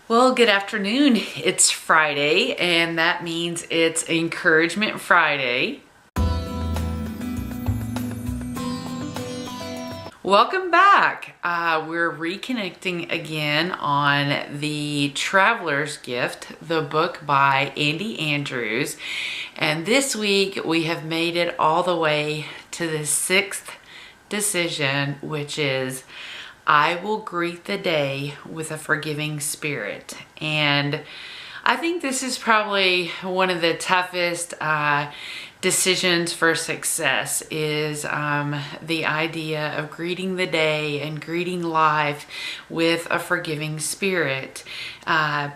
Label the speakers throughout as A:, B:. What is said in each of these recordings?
A: Well, good afternoon. It's Friday, and that means it's Encouragement Friday. Welcome back. We're reconnecting again on The Traveler's Gift, the book by Andy Andrews. And this week we have made it all the way to the sixth decision, which is I will greet the day with a forgiving spirit. And I think this is probably one of the toughest decisions for success is the idea of greeting the day and greeting life with a forgiving spirit.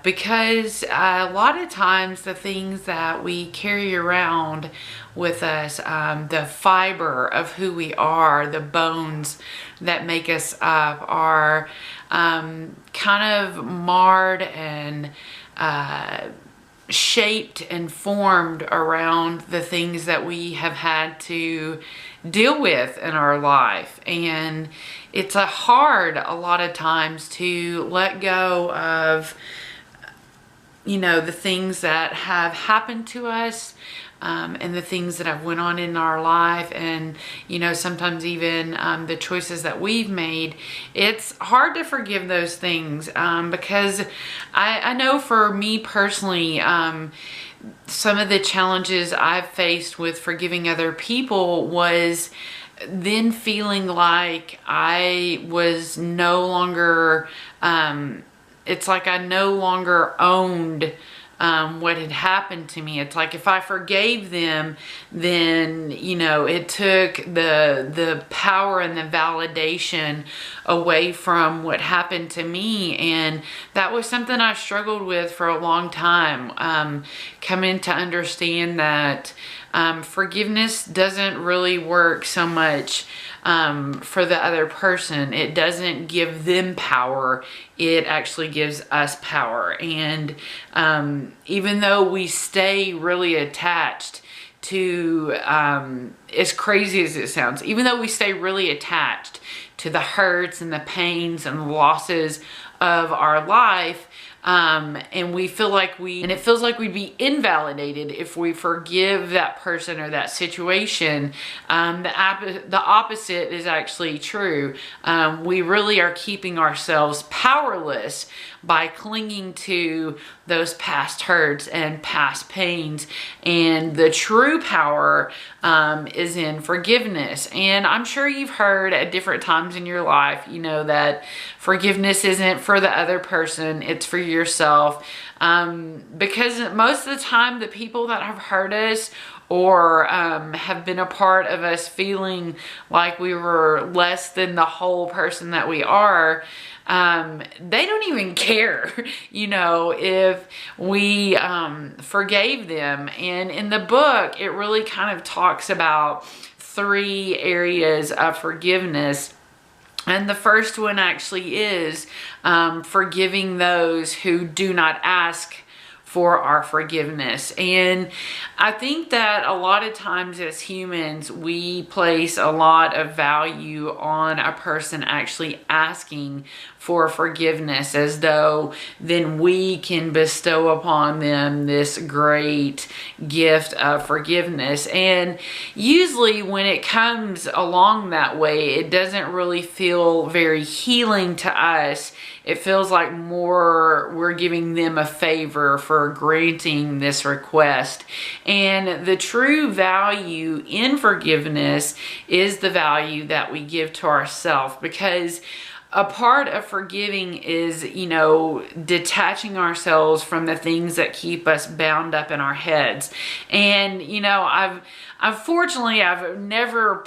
A: Because a lot of times the things that we carry around with us, the fiber of who we are, the bones that make us up are kind of marred and shaped and formed around the things that we have had to deal with in our life. And it's hard a lot of times to let go of, the things that have happened to us, and the things that have went on in our life, and sometimes even the choices that we've made. It's hard to forgive those things because I know for me personally, some of the challenges I've faced with forgiving other people was then feeling like I was no longer, it's like I no longer owned what had happened to me. It's like if I forgave them, then it took the power and the validation away from what happened to me. And that was something I struggled with for a long time, coming to understand that forgiveness doesn't really work so much for the other person. It doesn't give them power. It actually gives us power. And even though we stay really attached to, as crazy as it sounds, even though we stay really attached to the hurts and the pains and the losses of our life, and we feel like it feels like we'd be invalidated if we forgive that person or that situation. The opposite is actually true. We really are keeping ourselves powerless by clinging to those past hurts and past pains. And the true power is in forgiveness. And I'm sure you've heard at different times in your life, that forgiveness isn't for the other person, it's for yourself. Because most of the time, the people that have hurt us or have been a part of us feeling like we were less than the whole person that we are, they don't even care, if we forgave them. And in the book, it really kind of talks about 3 areas of forgiveness. And the first one actually is forgiving those who do not ask for our forgiveness. And I think that a lot of times as humans, we place a lot of value on a person actually asking for forgiveness, as though then we can bestow upon them this great gift of forgiveness. And usually when it comes along that way, it doesn't really feel very healing to us. It feels like more we're giving them a favor for granting this request. And the true value in forgiveness is the value that we give to ourselves, because a part of forgiving is, detaching ourselves from the things that keep us bound up in our heads. And, unfortunately, I've never,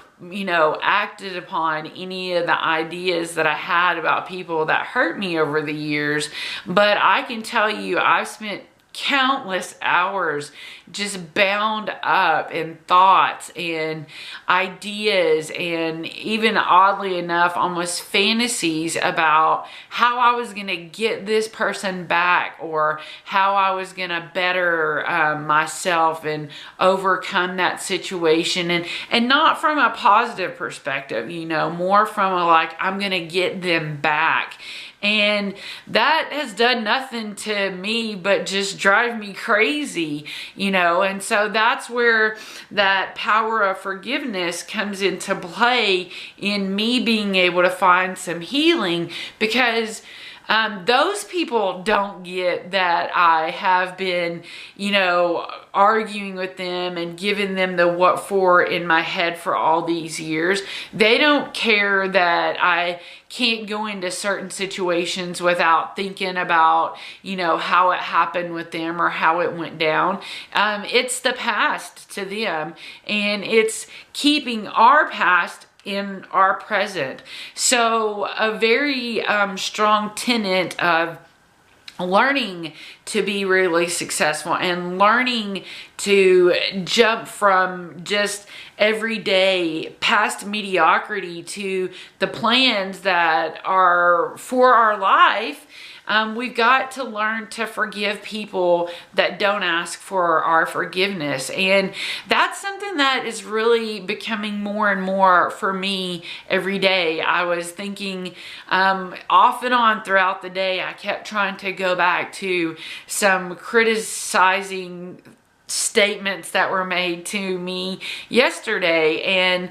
A: acted upon any of the ideas that I had about people that hurt me over the years. But I can tell you, I've spent countless hours just bound up in thoughts and ideas, and even oddly enough, almost fantasies about how I was going to get this person back, or how I was going to better myself and overcome that situation. And not from a positive perspective, more from a, like, I'm going to get them back. And that has done nothing to me but just drive me crazy, you know. And so that's where that power of forgiveness comes into play in me being able to find some healing, because those people don't get that I have been, you know, arguing with them and giving them the what for in my head for all these years. They don't care that I can't go into certain situations without thinking about, you know, how it happened with them or how it went down. It's the past to them, and it's keeping our past in our present. So a very strong tenet of learning to be really successful and learning to jump from just everyday past mediocrity to the plans that are for our life. We've got to learn to forgive people that don't ask for our forgiveness. And that's something that is really becoming more and more for me every day. I was thinking off and on throughout the day, I kept trying to go back to some criticizing statements that were made to me yesterday. And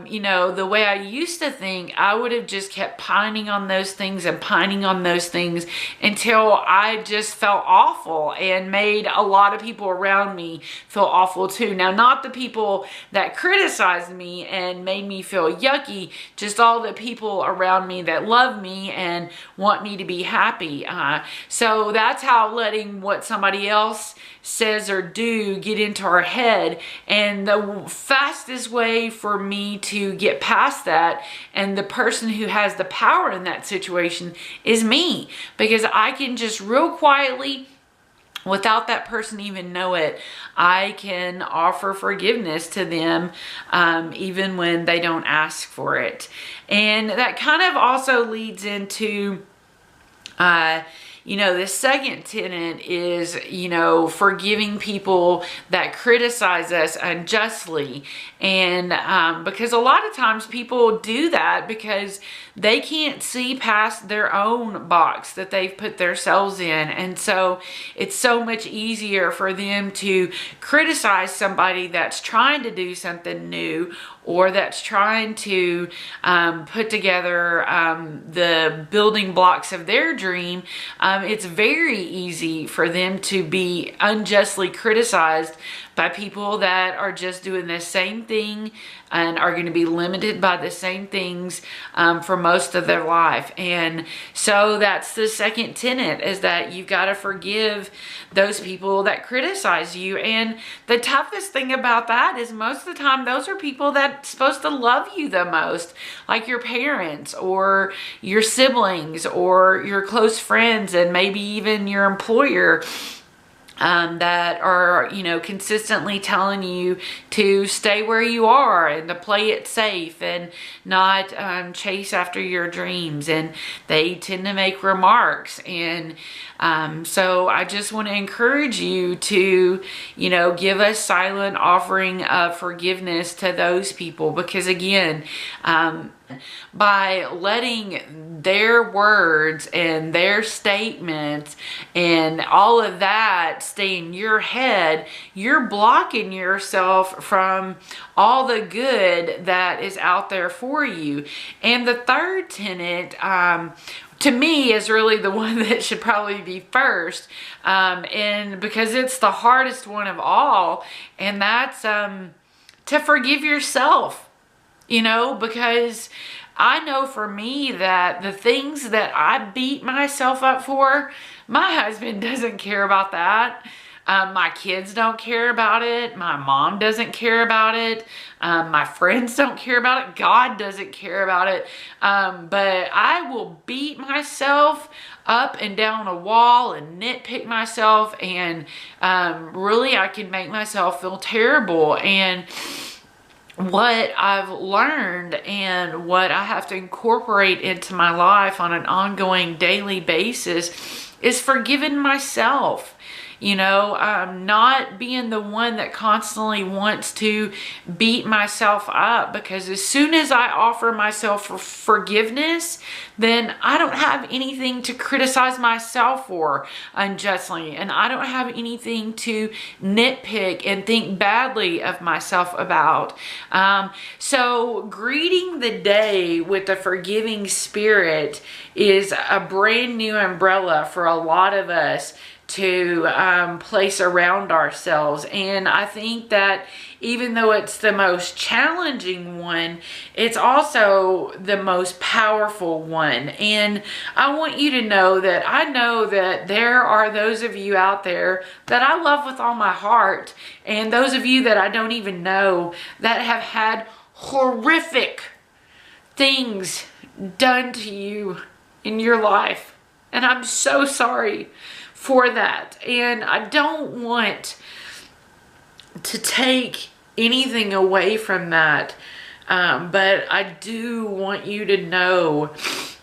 A: you know, the way I used to think, I would have just kept pining on those things and pining on those things until I just felt awful and made a lot of people around me feel awful too. Now, not the people that criticized me and made me feel yucky, just all the people around me that love me and want me to be happy. So that's how letting what somebody else says or do get into our head. And the fastest way for me to get past that, and the person who has the power in that situation, is me, because I can just real quietly, without that person even know it, I can offer forgiveness to them, even when they don't ask for it. And that kind of also leads into you know, the second tenet is, you know, forgiving people that criticize us unjustly. And because a lot of times people do that because they can't see past their own box that they've put themselves in. And so it's so much easier for them to criticize somebody that's trying to do something new, or that's trying to put together the building blocks of their dream. It's very easy for them to be unjustly criticized by people that are just doing the same thing and are going to be limited by the same things for most of their life. And so that's the second tenet, is that you've got to forgive those people that criticize you. And the toughest thing about that is most of the time those are people that's supposed to love you the most, like your parents or your siblings or your close friends, and maybe even your employer. That are, you know, consistently telling you to stay where you are and to play it safe and not chase after your dreams. And they tend to make remarks. And so I just want to encourage you to, you know, give a silent offering of forgiveness to those people, because again, by letting their words and their statements and all of that stay in your head, you're blocking yourself from all the good that is out there for you. And the third tenet, to me, is really the one that should probably be first, and because it's the hardest one of all, and that's to forgive yourself. You know, because I know for me that the things that I beat myself up for, my husband doesn't care about that. My kids don't care about it. My mom doesn't care about it. My friends don't care about it. God doesn't care about it. But I will beat myself up and down a wall and nitpick myself. And really, I can make myself feel terrible. And what I've learned and what I have to incorporate into my life on an ongoing daily basis is forgiving myself. You know, not being the one that constantly wants to beat myself up, because as soon as I offer myself for forgiveness, then I don't have anything to criticize myself for unjustly, and I don't have anything to nitpick and think badly of myself about. So greeting the day with a forgiving spirit is a brand new umbrella for a lot of us to place around ourselves. And I think that even though it's the most challenging one, it's also the most powerful one. And I want you to know that I know that there are those of you out there that I love with all my heart, and those of you that I don't even know that have had horrific things done to you in your life. And I'm so sorry for that. And I don't want to take anything away from that. But I do want you to know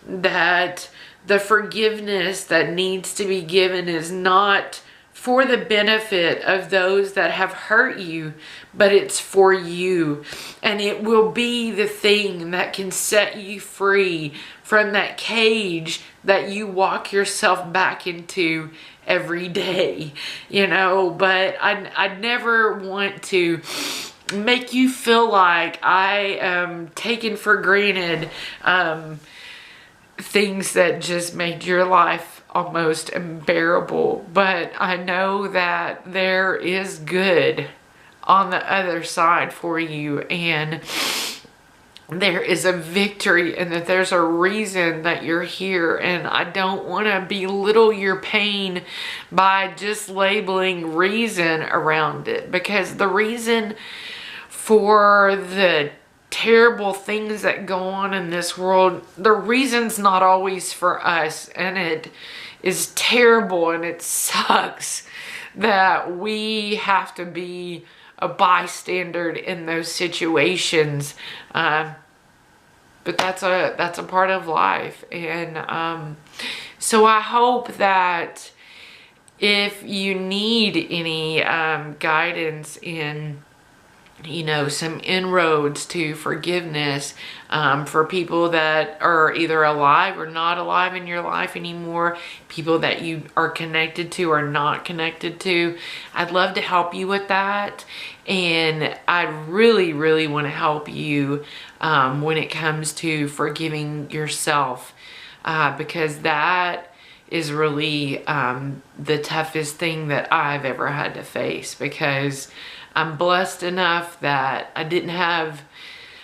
A: that the forgiveness that needs to be given is not for the benefit of those that have hurt you, but it's for you. And it will be the thing that can set you free from that cage that you walk yourself back into every day, you know. But I never want to make you feel like I am taking for granted things that just made your life almost unbearable. But I know that there is good on the other side for you, and there is a victory, and that there's a reason that you're here. And I don't want to belittle your pain by just labeling reason around it, because the reason for the terrible things that go on in this world, the reason's not always for us. And it is terrible, and it sucks that we have to be a bystander in those situations, but that's a part of life. And so I hope that if you need any guidance in, you know, some inroads to forgiveness for people that are either alive or not alive in your life anymore, people that you are connected to or not connected to, I'd love to help you with that. And I really, really want to help you when it comes to forgiving yourself, because that is really the toughest thing that I've ever had to face, because I'm blessed enough that I didn't have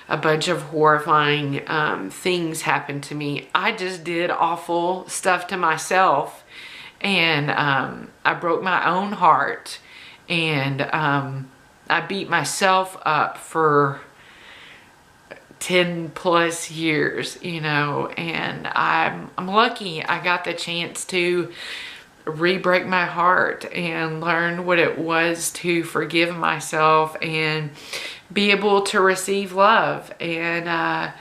A: a bunch of horrifying things happen to me. I just did awful stuff to myself, and I broke my own heart, and I beat myself up for 10 plus years, you know. And I'm lucky I got the chance to re-break my heart and learn what it was to forgive myself and be able to receive love. And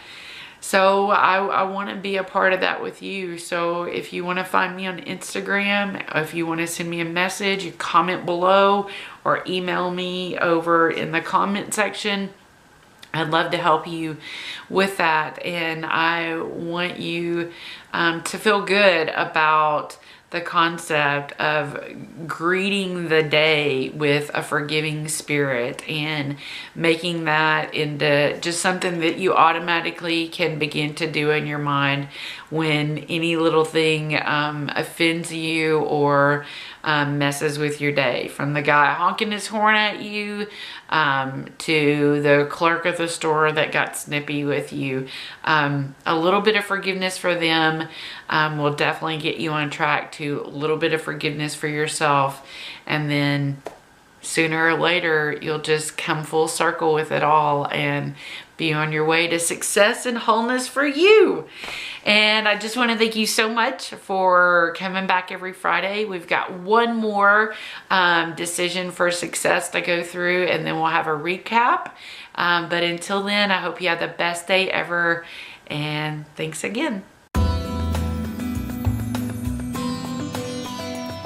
A: so I want to be a part of that with you. So if you want to find me on Instagram, if you want to send me a message, you comment below or email me over in the comment section. I'd love to help you with that. And I want you to feel good about the concept of greeting the day with a forgiving spirit and making that into just something that you automatically can begin to do in your mind when any little thing offends you or messes with your day. From the guy honking his horn at you to the clerk at the store that got snippy with you. A little bit of forgiveness for them will definitely get you on track to a little bit of forgiveness for yourself. And then sooner or later, you'll just come full circle with it all and be on your way to success and wholeness for you. And I just want to thank you so much for coming back every Friday. We've got one more decision for success to go through, and then we'll have a recap. But until then, I hope you have the best day ever, and thanks again.